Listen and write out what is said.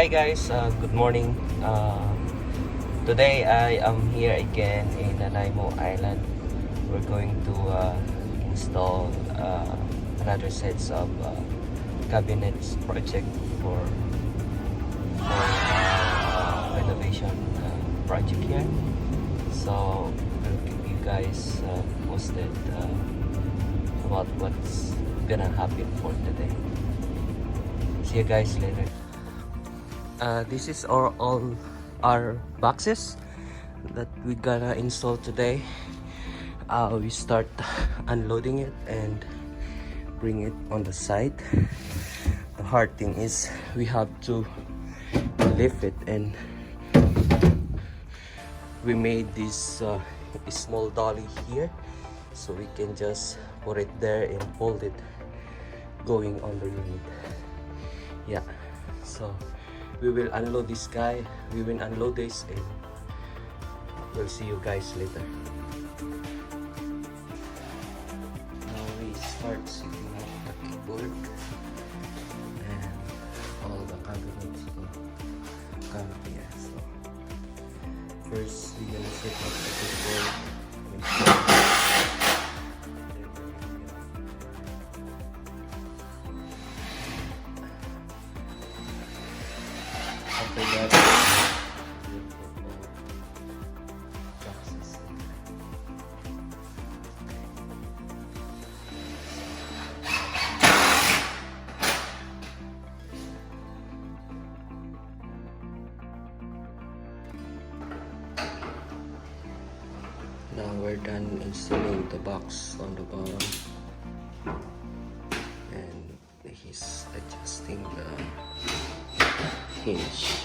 Hi guys, good morning. Today I am here again in Nanaimo Island. We're going to install another sets of cabinets project for renovation project here. So we'll keep you guys posted about what's gonna happen for today. See you guys later. This is all our boxes that we gonna install today. We start unloading it and bring it on the side. The hard thing is we have to lift it, and we made this small dolly here so we can just put it there and hold it going on the unit. Yeah, so we will unload this guy, we will unload this, and we'll see you guys later. Now we start setting up the keyboard and all the cabinets to come here. So first we're gonna set up the keyboard. After that, we'll put all boxes in there. Now we're done installing the box on the bottom, and he's adjusting the hinge.